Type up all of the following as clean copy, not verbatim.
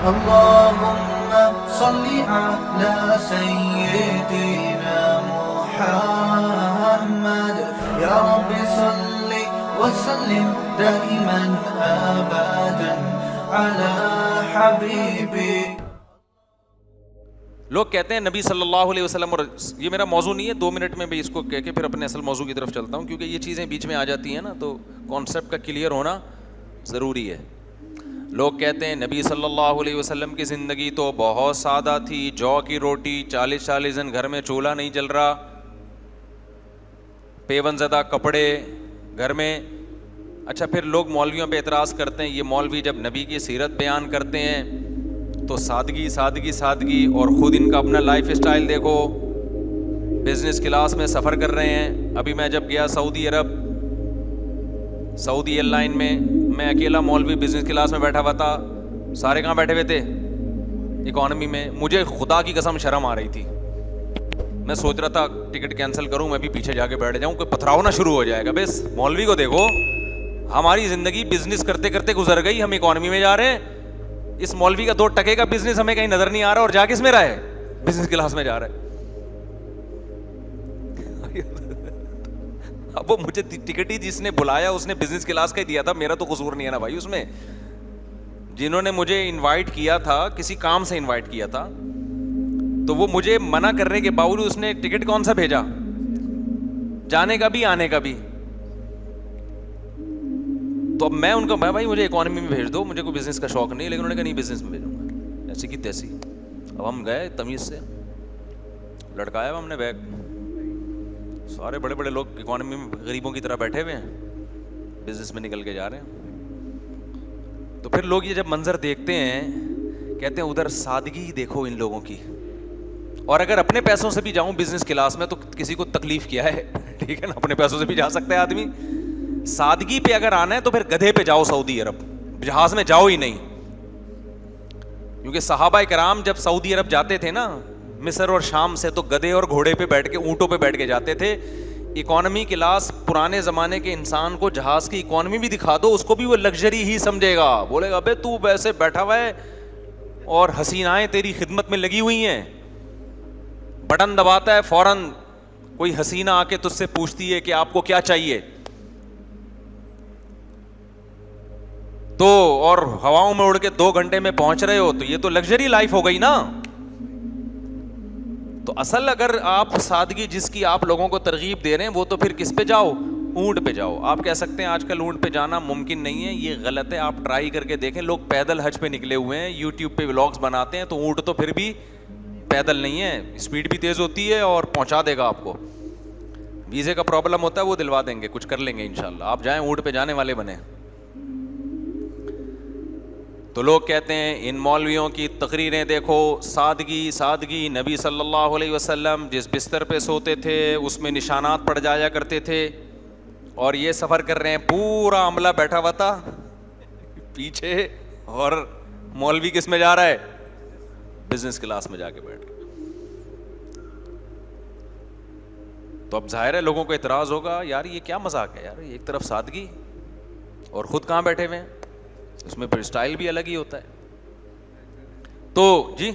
اللهم صل على سيدنا محمد يا رب صل وسلم دائما ابدا على حبيبي. لوگ کہتے ہیں نبی صلی اللہ علیہ وسلم, اور یہ میرا موضوع نہیں ہے, 2 منٹ میں بھی اس کو کہہ کے پھر اپنے اصل موضوع کی طرف چلتا ہوں, کیونکہ یہ چیزیں بیچ میں آ جاتی ہیں نا, تو کانسیپٹ کا کلیئر ہونا ضروری ہے. لوگ کہتے ہیں نبی صلی اللہ علیہ وسلم کی زندگی تو بہت سادہ تھی, جو کی روٹی, 40 دن گھر میں چولہا نہیں جل رہا, پیون زدہ کپڑے گھر میں. اچھا, پھر لوگ مولویوں پہ اعتراض کرتے ہیں, یہ مولوی جب نبی کی سیرت بیان کرتے ہیں تو سادگی سادگی سادگی, اور خود ان کا اپنا لائف اسٹائل دیکھو, بزنس کلاس میں سفر کر رہے ہیں. ابھی میں جب گیا سعودی عرب, سعودی ایئر لائن میں اکیلا مولوی بزنس کلاس میں بیٹھا ہوا تھا, سارے کہاں بیٹھے ہوئے تھے, اکانومی میں. مجھے خدا کی قسم شرم آ رہی تھی, میں سوچ رہا تھا ٹکٹ کینسل کروں, میں بھی پیچھے جا کے بیٹھ جاؤں, کوئی پتھراؤ نہ شروع ہو جائے گا. بس مولوی کو دیکھو, ہماری زندگی بزنس کرتے کرتے گزر گئی, ہم اکانومی میں جا رہے ہیں. اس مولوی کا 2 ٹکے کا بزنس ہمیں کہیں نظر نہیں آ رہا, اور جا کس میں رہا ہے, بزنس کلاس میں جا رہا ہے. اب وہ مجھے ٹکٹ ہی جس نے بلایا اس نے بزنس کلاس کا ہی دیا تھا, میرا تو قصور نہیں ہے نا بھائی اس میں. جنہوں نے مجھے انوائٹ کیا تھا, کسی کام سے انوائٹ کیا تھا, تو وہ مجھے منع کرنے کے باوجود اس نے ٹکٹ کون سا بھیجا, جانے کا بھی آنے کا بھی. تو اب میں ان کو, بھائی مجھے اکانومی میں بھیج دو, مجھے کوئی بزنس کا شوق نہیں, لیکن انہوں نے کہا نہیں بزنس میں بھیجوں گا, ایسی کی تیسی. اب ہم گئے تمیز سے, لٹکایا ہم نے بیگ, سارے بڑے بڑے لوگ اکانومی میں غریبوں کی طرح بیٹھے ہوئے ہیں, بزنس میں نکل کے جا رہے ہیں. تو پھر لوگ یہ جب منظر دیکھتے ہیں کہتے ہیں ادھر سادگی دیکھو ان لوگوں کی, اور اگر اپنے پیسوں سے بھی جاؤں بزنس کلاس میں تو کسی کو تکلیف کیا ہے, ٹھیک ہے نا, اپنے پیسوں سے بھی جا سکتا ہے آدمی. سادگی پہ اگر آنا ہے تو پھر گدھے پہ جاؤ سعودی عرب, جہاز میں جاؤ ہی نہیں. کیونکہ صحابہ کرام جب سعودی عرب جاتے تھے نا مصر اور شام سے, تو گدھے اور گھوڑے پہ بیٹھ کے, اونٹوں پہ بیٹھ کے جاتے تھے. اکانومی کلاس پرانے زمانے کے انسان کو جہاز کی اکانومی بھی دکھا دو, اس کو بھی وہ لگژری ہی سمجھے گا, بولے گا بے تو ویسے بیٹھا ہوا ہے اور حسینائیں تیری خدمت میں لگی ہوئی ہیں, بٹن دباتا ہے فوراً کوئی حسینہ آ کے تجھ سے پوچھتی ہے کہ آپ کو کیا چاہیے, تو اور ہواؤں میں اڑ کے 2 گھنٹے میں پہنچ رہے ہو, تو یہ تو لگژری لائف ہو گئی نا. تو اصل اگر آپ سادگی جس کی آپ لوگوں کو ترغیب دے رہے ہیں, وہ تو پھر کس پہ جاؤ, اونٹ پہ جاؤ. آپ کہہ سکتے ہیں آج کل اونٹ پہ جانا ممکن نہیں ہے, یہ غلط ہے, آپ ٹرائی کر کے دیکھیں. لوگ پیدل حج پہ نکلے ہوئے ہیں, یوٹیوب پہ ولاگس بناتے ہیں, تو اونٹ تو پھر بھی پیدل نہیں ہے, اسپیڈ بھی تیز ہوتی ہے اور پہنچا دے گا آپ کو. ویزے کا پرابلم ہوتا ہے, وہ دلوا دیں گے, کچھ کر لیں گے انشاءاللہ. آپ جائیں اونٹ پہ جانے والے بنے. تو لوگ کہتے ہیں ان مولویوں کی تقریریں دیکھو, سادگی سادگی. نبی صلی اللہ علیہ وسلم جس بستر پہ سوتے تھے اس میں نشانات پڑ جایا کرتے تھے, اور یہ سفر کر رہے ہیں, پورا عملہ بیٹھا ہوا تھا پیچھے, اور مولوی کس میں جا رہا ہے, بزنس کلاس میں جا کے بیٹھ رہا. تو اب ظاہر ہے لوگوں کو اعتراض ہوگا, یار یہ کیا مذاق ہے یار, ایک طرف سادگی اور خود کہاں بیٹھے ہوئے ہیں, اس میں پھر اسٹائل بھی الگ ہی ہوتا ہے. تو جی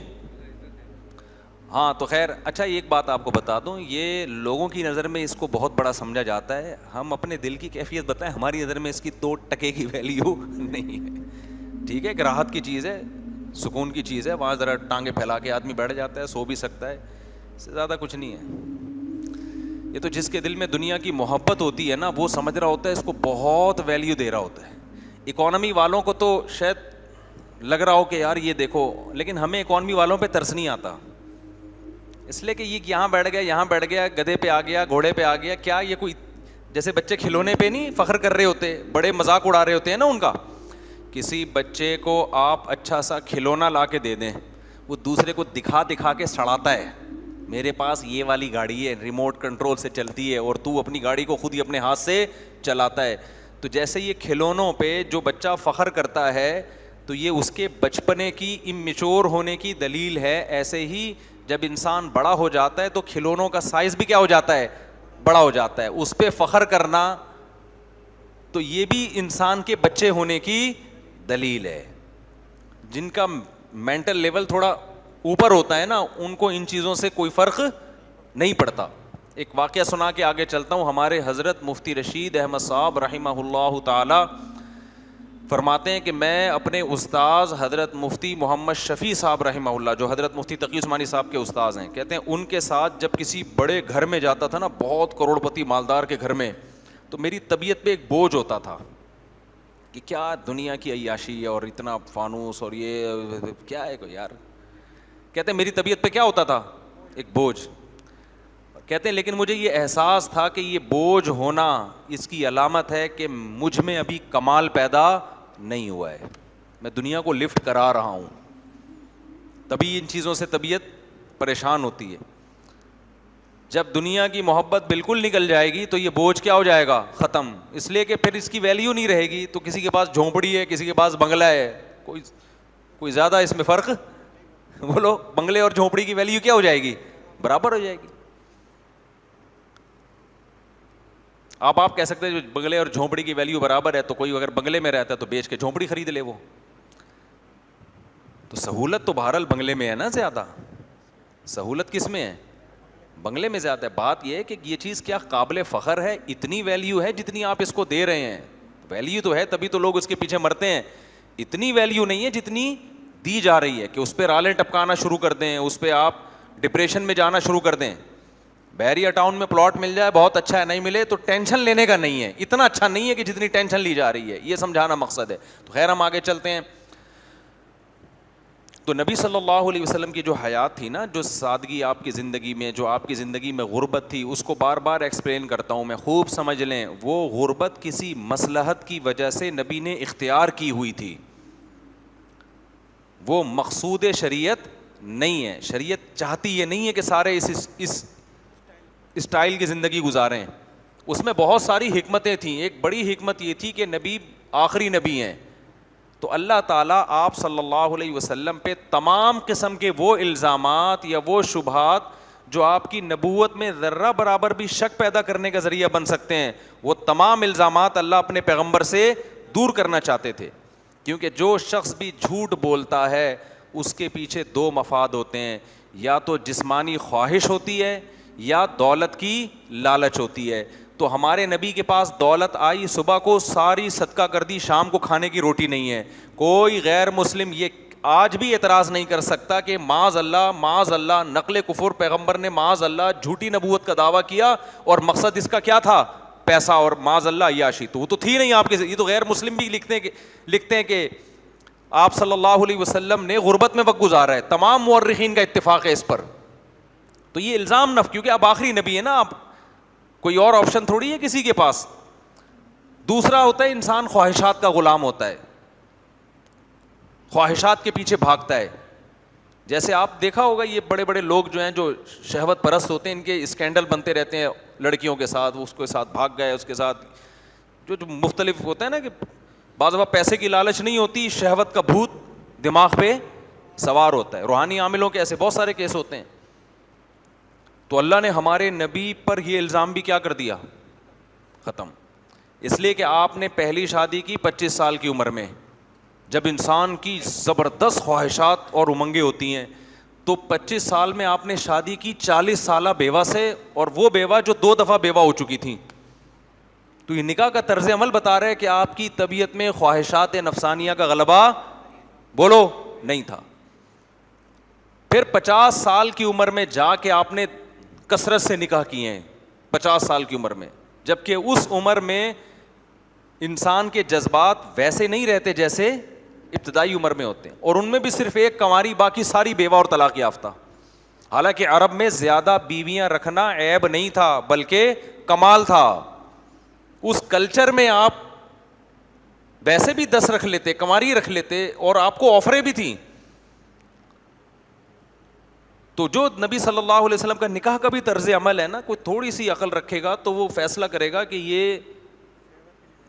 ہاں, تو خیر اچھا ایک بات آپ کو بتا دوں, یہ لوگوں کی نظر میں اس کو بہت بڑا سمجھا جاتا ہے. ہم اپنے دل کی کیفیت بتائیں, ہماری نظر میں اس کی 2 ٹکے کی ویلیو نہیں ہے. ٹھیک ہے, ایک راحت کی چیز ہے, سکون کی چیز ہے, وہاں ذرا ٹانگیں پھیلا کے آدمی بیٹھ جاتا ہے, سو بھی سکتا ہے, اس سے زیادہ کچھ نہیں ہے. یہ تو جس کے دل میں دنیا کی محبت ہوتی ہے نا, وہ سمجھ رہا ہوتا ہے اس کو بہت ویلیو دے رہا ہوتا ہے. اکانومی والوں کو تو شاید لگ رہا ہو کہ یار یہ دیکھو, لیکن ہمیں اکانومی والوں پہ ترس نہیں آتا, اس لیے کہ یہ یہاں بیٹھ گیا, یہاں بیٹھ گیا, گدھے پہ آ گیا, گھوڑے پہ آ گیا. کیا یہ کوئی جیسے بچے کھلونے پہ نہیں فخر کر رہے ہوتے, بڑے مذاق اڑا رہے ہوتے ہیں نا ان کا. کسی بچے کو آپ اچھا سا کھلونا لا کے دے دیں, وہ دوسرے کو دکھا دکھا کے سڑاتا ہے, میرے پاس یہ والی گاڑی ہے, ریموٹ کنٹرول سے چلتی ہے, اور تو اپنی گاڑی کو خود ہی اپنے ہاتھ سے چلاتا ہے. تو جیسے یہ کھلونوں پہ جو بچہ فخر کرتا ہے تو یہ اس کے بچپنے کی امیچور ہونے کی دلیل ہے. ایسے ہی جب انسان بڑا ہو جاتا ہے تو کھلونوں کا سائز بھی کیا ہو جاتا ہے, بڑا ہو جاتا ہے. اس پہ فخر کرنا تو یہ بھی انسان کے بچے ہونے کی دلیل ہے. جن کا مینٹل لیول تھوڑا اوپر ہوتا ہے نا, ان کو ان چیزوں سے کوئی فرق نہیں پڑتا. ایک واقعہ سنا کے آگے چلتا ہوں. ہمارے حضرت مفتی رشید احمد صاحب رحمہ اللہ تعالی فرماتے ہیں کہ میں اپنے استاذ حضرت مفتی محمد شفیع صاحب رحمہ اللہ, جو حضرت مفتی تقی عثمانی صاحب کے استاذ ہیں, کہتے ہیں ان کے ساتھ جب کسی بڑے گھر میں جاتا تھا نا, بہت کروڑ پتی مالدار کے گھر میں, تو میری طبیعت پہ ایک بوجھ ہوتا تھا کہ کیا دنیا کی عیاشی اور اتنا فانوس اور یہ کیا ہے کوئی یار. کہتے ہیں میری طبیعت پہ کیا ہوتا تھا, ایک بوجھ. کہتے ہیں لیکن مجھے یہ احساس تھا کہ یہ بوجھ ہونا اس کی علامت ہے کہ مجھ میں ابھی کمال پیدا نہیں ہوا ہے, میں دنیا کو لفٹ کرا رہا ہوں. تبھی ان چیزوں سے طبیعت پریشان ہوتی ہے. جب دنیا کی محبت بالکل نکل جائے گی تو یہ بوجھ کیا ہو جائے گا, ختم. اس لیے کہ پھر اس کی ویلیو نہیں رہے گی. تو کسی کے پاس جھونپڑی ہے, کسی کے پاس بنگلہ ہے, کوئی زیادہ اس میں فرق, بولو بنگلے اور جھونپڑی کی ویلیو کیا ہو جائے گی, برابر ہو جائے گی. آپ کہہ سکتے ہیں بنگلے اور جھونپڑی کی ویلیو برابر ہے, تو کوئی اگر بنگلے میں رہتا ہے تو بیچ کے جھونپڑی خرید لے. وہ تو سہولت تو بہرحال بنگلے میں ہے نا, زیادہ سہولت کس میں ہے, بنگلے میں زیادہ ہے. بات یہ ہے کہ یہ چیز کیا قابل فخر ہے, اتنی ویلیو ہے جتنی آپ اس کو دے رہے ہیں. ویلیو تو ہے, تبھی تو لوگ اس کے پیچھے مرتے ہیں. اتنی ویلیو نہیں ہے جتنی دی جا رہی ہے کہ اس پہ رالیں ٹپکانا شروع کر دیں, اس پہ آپ ڈپریشن میں جانا شروع کر دیں. بحریہ ٹاؤن میں پلاٹ مل جائے بہت اچھا ہے, نہیں ملے تو ٹینشن لینے کا نہیں ہے, اتنا اچھا نہیں ہے کہ جتنی ٹینشن لی جا رہی ہے. یہ سمجھانا مقصد ہے. تو خیر ہم آگے چلتے ہیں. تو نبی صلی اللہ علیہ وسلم کی جو حیات تھی نا, جو سادگی آپ کی زندگی میں, جو آپ کی زندگی میں غربت تھی, اس کو بار بار ایکسپلین کرتا ہوں میں, خوب سمجھ لیں. وہ غربت کسی مصلحت کی وجہ سے نبی نے اختیار کی ہوئی تھی, وہ مقصود شریعت نہیں ہے. شریعت چاہتی یہ نہیں ہے کہ سارے اس اسٹائل کی زندگی گزاریں. اس میں بہت ساری حکمتیں تھیں. ایک بڑی حکمت یہ تھی کہ نبی آخری نبی ہیں, تو اللہ تعالیٰ آپ صلی اللہ علیہ وسلم پہ تمام قسم کے وہ الزامات یا وہ شبہات جو آپ کی نبوت میں ذرہ برابر بھی شک پیدا کرنے کا ذریعہ بن سکتے ہیں, وہ تمام الزامات اللہ اپنے پیغمبر سے دور کرنا چاہتے تھے. کیونکہ جو شخص بھی جھوٹ بولتا ہے اس کے پیچھے دو مفاد ہوتے ہیں, یا تو جسمانی خواہش ہوتی ہے یا دولت کی لالچ ہوتی ہے. تو ہمارے نبی کے پاس دولت آئی, صبح کو ساری صدقہ کر دی, شام کو کھانے کی روٹی نہیں ہے. کوئی غیر مسلم یہ آج بھی اعتراض نہیں کر سکتا کہ معاذ اللہ نقل کفر, پیغمبر نے معاذ اللہ جھوٹی نبوت کا دعویٰ کیا اور مقصد اس کا کیا تھا, پیسہ اور معاذ اللہ عیاشی. تو وہ تو تھی نہیں آپ کے. یہ تو غیر مسلم بھی لکھتے ہیں کہ آپ صلی اللہ علیہ وسلم نے غربت میں وقت گزارا ہے. تمام مورخین کا اتفاق ہے اس پر. تو یہ الزام نف, کیونکہ اب آخری نبی ہے نا, آپ کوئی اور آپشن تھوڑی ہے کسی کے پاس. دوسرا ہوتا ہے انسان خواہشات کا غلام ہوتا ہے, خواہشات کے پیچھے بھاگتا ہے. جیسے آپ دیکھا ہوگا یہ بڑے بڑے لوگ جو ہیں جو شہوت پرست ہوتے ہیں, ان کے اسکینڈل بنتے رہتے ہیں لڑکیوں کے ساتھ, اس کے ساتھ بھاگ گئے, اس کے ساتھ جو مختلف ہوتا ہے نا, کہ بعض دفعہ پیسے کی لالچ نہیں ہوتی, شہوت کا بھوت دماغ پہ سوار ہوتا ہے. روحانی عاملوں کے ایسے بہت سارے کیس ہوتے ہیں. تو اللہ نے ہمارے نبی پر یہ الزام بھی کیا کر دیا, ختم. اس لیے کہ آپ نے پہلی شادی کی 25 سال کی عمر میں, جب انسان کی زبردست خواہشات اور امنگیں ہوتی ہیں, تو 25 سال میں آپ نے شادی کی 40 سالہ بیوہ سے, اور وہ بیوہ جو 2 دفعہ بیوہ ہو چکی تھیں. تو یہ نکاح کا طرز عمل بتا رہے کہ آپ کی طبیعت میں خواہشات نفسانیہ کا غلبہ بولو نہیں تھا. پھر 50 سال کی عمر میں جا کے آپ نے کثرت سے نکاح کیے ہیں, 50 سال کی عمر میں, جبکہ اس عمر میں انسان کے جذبات ویسے نہیں رہتے جیسے ابتدائی عمر میں ہوتے ہیں, اور ان میں بھی صرف ایک کنواری, باقی ساری بیوہ اور طلاق یافتہ. حالانکہ عرب میں زیادہ بیویاں رکھنا عیب نہیں تھا بلکہ کمال تھا. اس کلچر میں آپ ویسے بھی 10 رکھ لیتے, کنواری رکھ لیتے, اور آپ کو آفریں بھی تھیں. تو جو نبی صلی اللہ علیہ وسلم کا نکاح کا بھی طرز عمل ہے نا, کوئی تھوڑی سی عقل رکھے گا تو وہ فیصلہ کرے گا کہ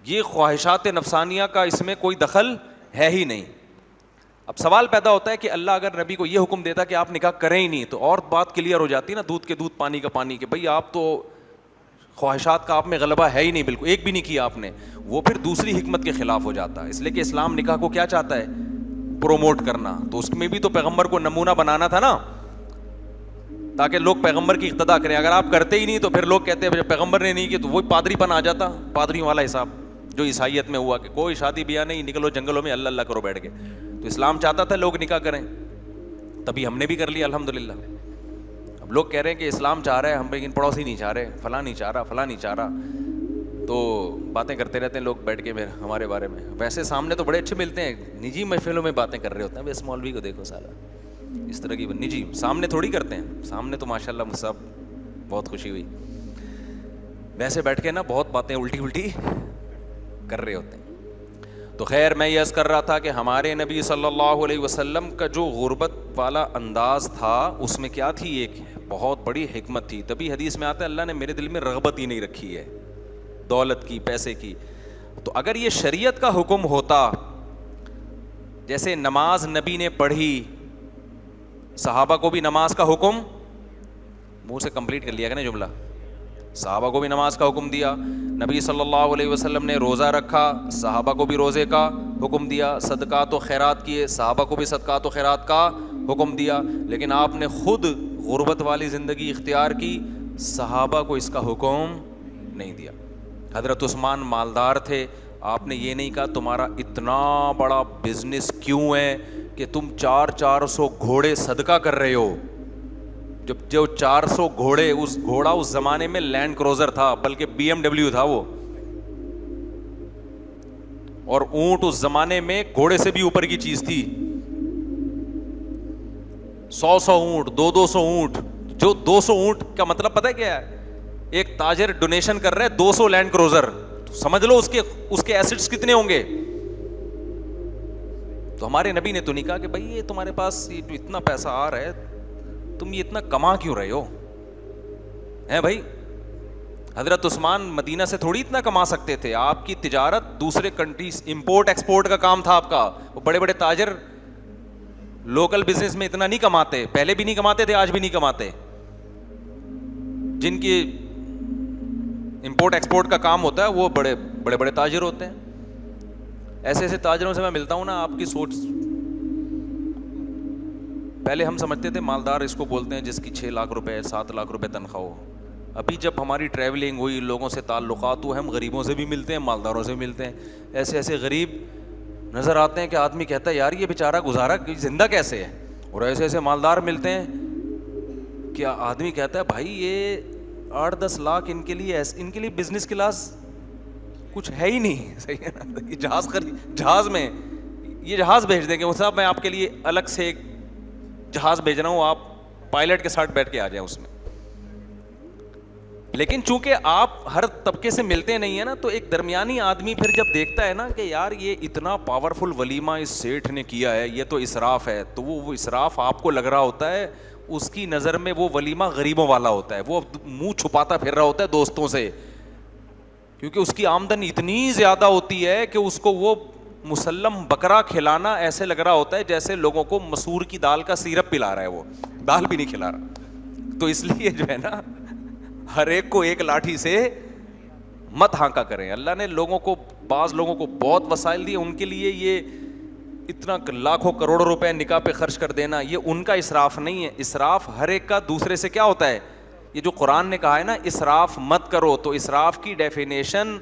یہ خواہشات نفسانیہ کا اس میں کوئی دخل ہے ہی نہیں. اب سوال پیدا ہوتا ہے کہ اللہ اگر نبی کو یہ حکم دیتا کہ آپ نکاح کریں ہی نہیں, تو اور بات کلیئر ہو جاتی نا, دودھ کے دودھ پانی کا پانی, کہ بھئی آپ تو خواہشات کا آپ میں غلبہ ہے ہی نہیں, بالکل ایک بھی نہیں کیا آپ نے. وہ پھر دوسری حکمت کے خلاف ہو جاتا ہے. اس لیے کہ اسلام نکاح کو کیا چاہتا ہے, پروموٹ کرنا, تو اس میں بھی تو پیغمبر کو نمونہ بنانا تھا نا, تاکہ لوگ پیغمبر کی اقتدا کریں. اگر آپ کرتے ہی نہیں تو پھر لوگ کہتے ہیں پیغمبر نے نہیں کی, تو وہی پادری پن آ جاتا, پادریوں والا حساب جو عیسائیت میں ہوا کہ کوئی شادی بیاہ نہیں, نکلو جنگلوں میں اللہ اللہ کرو بیٹھ کے. تو اسلام چاہتا تھا لوگ نکاح کریں, تبھی ہم نے بھی کر لیا الحمدللہ. اب لوگ کہہ رہے ہیں کہ اسلام چاہ رہا ہے, ہم لیکن پڑوسی نہیں چاہ رہے, فلاں نہیں چاہ رہا, فلاں نہیں چاہ رہا, تو باتیں کرتے رہتے ہیں لوگ بیٹھ کے ہمارے بارے میں. ویسے سامنے تو بڑے اچھے ملتے ہیں, نجی محفلوں میں باتیں کر رہے ہوتے ہیں. بس مولوی کو دیکھو سارا اس طرح کی نجی, سامنے تھوڑی کرتے ہیں, سامنے تو ماشاءاللہ سب بہت خوشی ہوئی, ویسے بیٹھ کے نا بہت باتیں الٹی کر رہے ہوتے ہیں. تو خیر میں یہ عرض کر رہا تھا کہ ہمارے نبی صلی اللہ علیہ وسلم کا جو غربت والا انداز تھا اس میں کیا تھی, ایک بہت بڑی حکمت تھی. تبھی حدیث میں آتا ہے اللہ نے میرے دل میں رغبت ہی نہیں رکھی ہے دولت کی, پیسے کی. تو اگر یہ شریعت کا حکم ہوتا, جیسے نماز نبی نے پڑھی, صحابہ کو بھی نماز کا حکم, منہ سے کمپلیٹ کر لیا کہ نا جملہ, صحابہ کو بھی نماز کا حکم دیا, نبی صلی اللہ علیہ وسلم نے روزہ رکھا, صحابہ کو بھی روزے کا حکم دیا, صدقات و خیرات کیے, صحابہ کو بھی صدقات و خیرات کا حکم دیا, لیکن آپ نے خود غربت والی زندگی اختیار کی, صحابہ کو اس کا حکم نہیں دیا. حضرت عثمان مالدار تھے, آپ نے یہ نہیں کہا تمہارا اتنا بڑا بزنس کیوں ہے کہ تم 400 گھوڑے صدقہ کر رہے ہو. جب جو 400 گھوڑے, اس گھوڑا اس زمانے میں لینڈ کروزر تھا, بلکہ BMW تھا وہ, اور اونٹ اس زمانے میں گھوڑے سے بھی اوپر کی چیز تھی. 100 اونٹ, 200 اونٹ, جو 200 اونٹ کا مطلب پتہ ہے کیا ہے, ایک تاجر ڈونیشن کر رہا ہے 200 لینڈ کروزر, سمجھ لو اس کے ایسٹس کتنے ہوں گے. تو ہمارے نبی نے تو نہیں کہا کہ بھائی یہ تمہارے پاس اتنا پیسہ آ رہا ہے, تم یہ اتنا کما کیوں رہے ہو ہیں بھائی. حضرت عثمان مدینہ سے تھوڑی اتنا کما سکتے تھے, آپ کی تجارت دوسرے کنٹریز, امپورٹ ایکسپورٹ کا کام تھا آپ کا. وہ بڑے بڑے تاجر لوکل بزنس میں اتنا نہیں کماتے, پہلے بھی نہیں کماتے تھے, آج بھی نہیں کماتے. جن کی امپورٹ ایکسپورٹ کا کام ہوتا ہے وہ بڑے بڑے تاجر ہوتے ہیں. ایسے ایسے تاجروں سے میں ملتا ہوں نا, آپ کی سوچ, پہلے ہم سمجھتے تھے مالدار اس کو بولتے ہیں جس کی 6 لاکھ روپے 7 لاکھ روپے تنخواہ ہو. ابھی جب ہماری ٹریولنگ ہوئی, لوگوں سے تعلقات ہوئے, ہم غریبوں سے بھی ملتے ہیں, مالداروں سے بھی ملتے ہیں. ایسے ایسے غریب نظر آتے ہیں کہ آدمی کہتا ہے یار یہ بیچارہ گزارا زندہ کیسے ہے, اور ایسے ایسے مالدار ملتے ہیں کہ آدمی کہتا ہے بھائی یہ 8-10 لاکھ ان کے لیے بزنس کلاس کچھ ہے ہی نہیں. صحیح ہے نا, یہ جہاز میں یہ جہاز بھیج دیں گے, وہ صاحب میں آپ کے لیے الگ سے ایک جہاز بھیج رہا ہوں, آپ پائلٹ کے ساتھ بیٹھ کے آ جائیں اس میں. لیکن چونکہ آپ ہر طبقے سے ملتے نہیں ہیں نا, تو ایک درمیانی آدمی پھر جب دیکھتا ہے نا کہ یار یہ اتنا پاورفل ولیمہ اس سیٹھ نے کیا ہے, یہ تو اسراف ہے, تو وہ اسراف آپ کو لگ رہا ہوتا ہے, اس کی نظر میں وہ ولیمہ غریبوں والا ہوتا ہے. وہ منہ چھپاتا پھر رہا ہوتا ہے دوستوں سے, کیونکہ اس کی آمدن اتنی زیادہ ہوتی ہے کہ اس کو وہ مسلم بکرا کھلانا ایسے لگ رہا ہوتا ہے جیسے لوگوں کو مسور کی دال کا سیرپ پلا رہا ہے, وہ دال بھی نہیں کھلا رہا. تو اس لیے جو ہے نا, ہر ایک کو ایک لاٹھی سے مت ہانکا کریں. اللہ نے بعض لوگوں کو بہت وسائل دیے, ان کے لیے یہ اتنا لاکھوں کروڑوں روپے نکاح پہ خرچ کر دینا یہ ان کا اسراف نہیں ہے. اسراف ہر ایک کا دوسرے سے کیا ہوتا ہے, یہ جو قرآن نے کہا ہے نا اسراف مت کرو, تو اسراف کی ڈیفینیشن